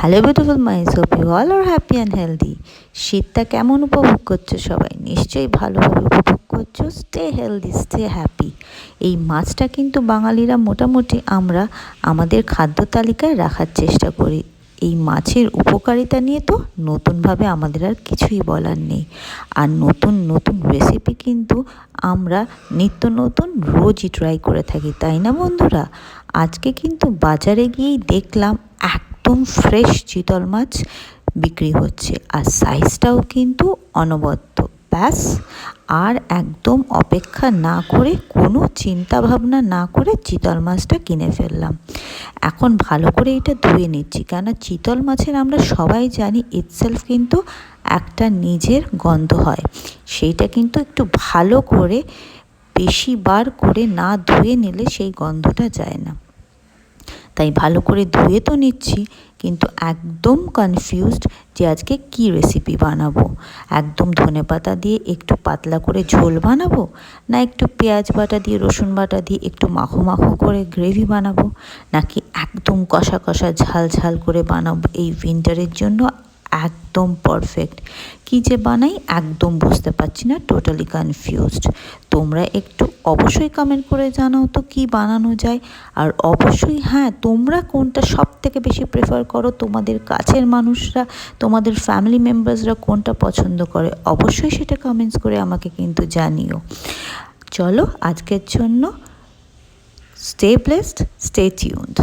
Hello beautiful minds, hope you all are happy and healthy. শীতটা কেমন উপভোগ করছো সবাই? নিশ্চয়ই ভালোভাবে উপভোগ করছো। Stay healthy, stay happy. এই মাছটা কিন্তু বাঙালিরা মোটামুটি আমরা আমাদের খাদ্য তালিকায় রাখার চেষ্টা করি। এই মাছের উপকারিতা নিয়ে তো নতুনভাবে আমাদের আর কিছুই বলার নেই। আর নতুন নতুন রেসিপি কিন্তু আমরা নিত্য নতুন রোজই ট্রাই করে থাকি, তাই না বন্ধুরা? আজকে কিন্তু বাজারে গিয়েই দেখলাম একদম ফ্রেশ চিতল মাছ বিক্রি হচ্ছে, আর সাইজটাও কিন্তু অনবদ্য। ব্যাস, আর একদম অপেক্ষা না করে, কোনো চিন্তা ভাবনা না করে চিতল মাছটা কিনে ফেললাম। এখন ভালো করে এটা ধুয়ে নিচ্ছি, কেননা চিতল মাছের আমরা সবাই জানি ইটসেলফ কিন্তু একটা নিজের গন্ধ হয়। সেইটা কিন্তু একটু ভালো করে বেশি বার করে না ধুয়ে নিলে সেই গন্ধটা যায় না। তাই ভালো করে ধুয়ে তো নিচ্ছি, কিন্তু একদম কনফিউজড যে আজকে কী রেসিপি বানাবো। একদম ধনেপাতা দিয়ে একটু পাতলা করে ঝোল বানাবো, না একটু পেঁয়াজ বাটা দিয়ে রসুন বাটা দিয়ে একটু মাখো মাখো করে গ্রেভি বানাবো, নাকি একদম কষা কষা ঝাল ঝাল করে বানাবো এই উইন্টারের জন্য একদম পারফেক্ট। কী যে বানাই একদম বুঝতে পারছি না, টোটালি কনফিউজড। তোমরা একটু অবশ্যই কমেন্ট করে জানাও তো কী বানানো যায়। আর অবশ্যই হ্যাঁ, তোমরা কোনটা সব থেকে বেশি প্রেফার করো, তোমাদের কাছের মানুষরা, তোমাদের ফ্যামিলি মেম্বার্সরা কোনটা পছন্দ করে, অবশ্যই সেটা কমেন্টস করে আমাকে কিন্তু জানিও। চলো আজকের জন্য স্টে ব্লেসড, স্টে টিউনড।